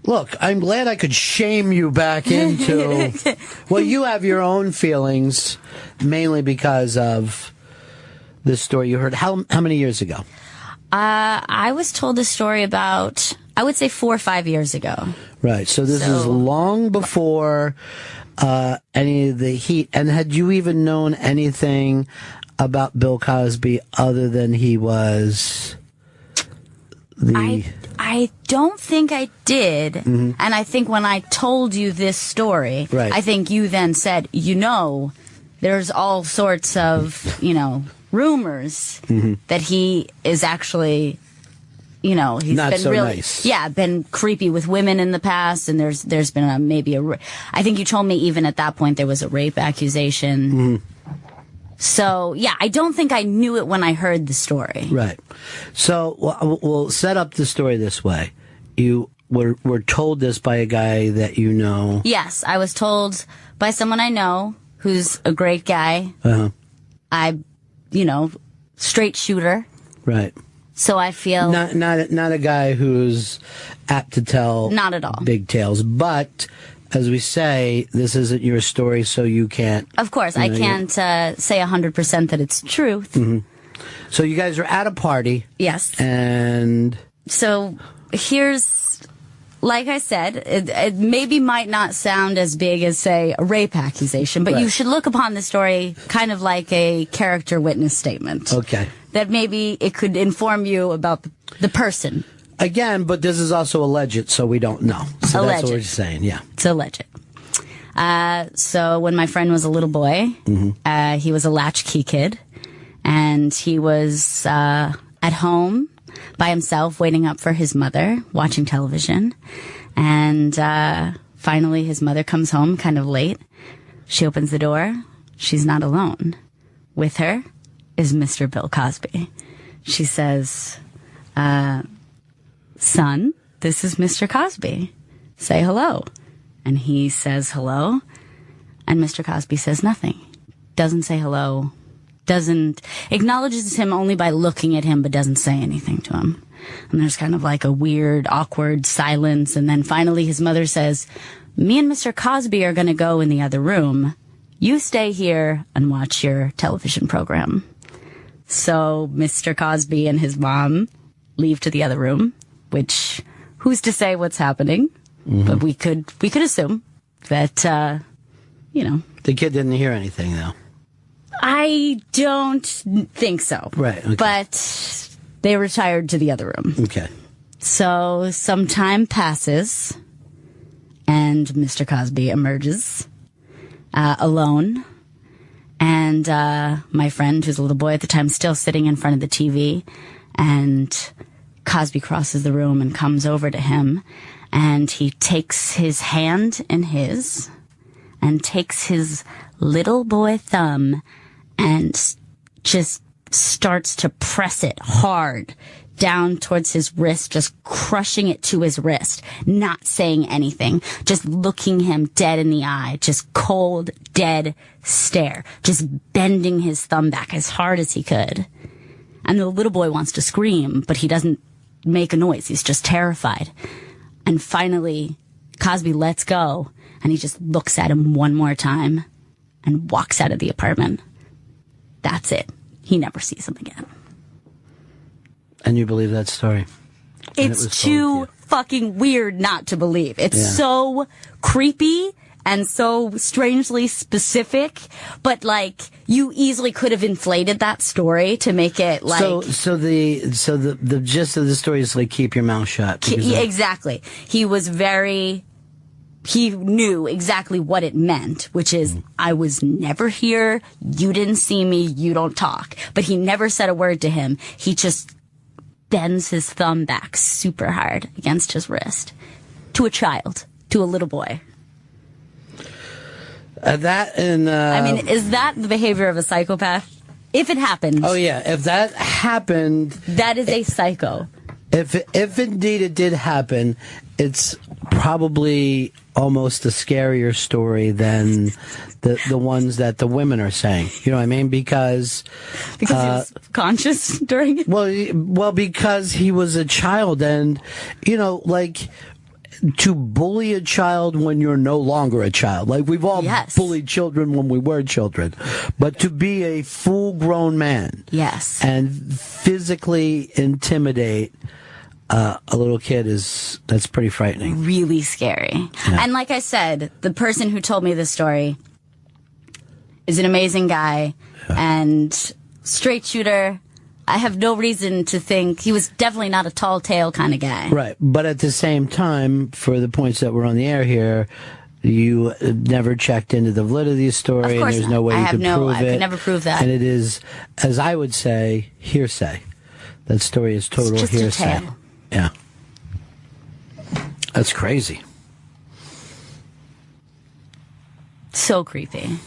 Look, I'm glad I could shame you back into... Well, you have your own feelings, mainly because of this story you heard. How many years ago? I was told this story about, I would say 4 or 5 years ago. Right, so this is long before any of the heat. And had you even known anything about Bill Cosby other than he was the... I don't think I did. Mm-hmm. And I think when I told you this story, right. I think you then said, there's all sorts of, rumors mm-hmm. that he is actually, he's not been so really, nice. Yeah, been creepy with women in the past, and there's been I think you told me even at that point there was a rape accusation. Mm-hmm. So, yeah, I don't think I knew it when I heard the story. Right. So, we'll set up the story this way. You were told this by a guy that you know. Yes, I was told by someone I know who's a great guy. Uh-huh. Straight shooter. Right. So I feel... Not a guy who's apt to tell... Not at all. ...big tales, but... As we say, this isn't your story, so you can't... Of course, I can't say 100% that it's truth. Mm-hmm. So you guys are at a party. Yes. And... So here's... Like I said, it maybe might not sound as big as, say, a rape accusation, but right. you should look upon the story kind of like a character witness statement. Okay. That maybe it could inform you about the person. Again, but this is also alleged, so we don't know. So alleged. That's what we're saying, yeah. It's alleged. So when my friend was a little boy, mm-hmm. He was a latchkey kid, and he was at home by himself waiting up for his mother, watching television. And finally his mother comes home kind of late. She opens the door. She's not alone. With her is Mr. Bill Cosby. She says... Son, this is Mr. Cosby. Say hello. And he says hello. And Mr. Cosby says nothing. Doesn't say hello. Acknowledges him only by looking at him, but doesn't say anything to him. And there's kind of like a weird, awkward silence. And then finally his mother says, me and Mr. Cosby are going to go in the other room. You stay here and watch your television program. So Mr. Cosby and his mom leave to the other room. Which, who's to say what's happening? Mm-hmm. But we could assume that, The kid didn't hear anything, though. I don't think so. Right. Okay. But they retired to the other room. Okay. So some time passes, and Mr. Cosby emerges alone. And my friend, who's a little boy at the time, still sitting in front of the TV, and... Cosby crosses the room and comes over to him, and he takes his hand in his and takes his little boy thumb and just starts to press it hard down towards his wrist, just crushing it to his wrist, not saying anything, just looking him dead in the eye, just cold, dead stare, just bending his thumb back as hard as he could. And the little boy wants to scream, but he doesn't make a noise. He's just terrified. And finally, Cosby lets go, and he just looks at him one more time and walks out of the apartment. That's it. He never sees him again. And you believe that story? It's too fucking weird not to believe. It's so creepy and so strangely specific, but like you easily could have inflated that story to make it like so the gist of the story is like keep your mouth shut. Exactly. He knew exactly what it meant, which is I was never here, you didn't see me, you don't talk. But he never said a word to him. He just bends his thumb back super hard against his wrist to a child, to a little boy. I mean, is that the behavior of a psychopath? If it happened. Oh, yeah. If that happened. That is a psycho. If indeed it did happen, it's probably almost a scarier story than the ones that the women are saying. You know what I mean? Because he was conscious during it? Well, because he was a child, and, to bully a child when you're no longer a child. Like, we've all bullied children when we were children. But to be a full-grown man. Yes. And physically intimidate a little kid that's pretty frightening. Really scary. Yeah. And like I said, the person who told me this story is an amazing guy and straight shooter. I have no reason to think he was definitely not a tall tale kind of guy. Right. But at the same time, for the points that were on the air here, you never checked into the validity of the story, and there's no way you could prove it. I could never prove that. And it is, as I would say, hearsay. That story is total it's just hearsay. A tale. Yeah. That's crazy. So creepy.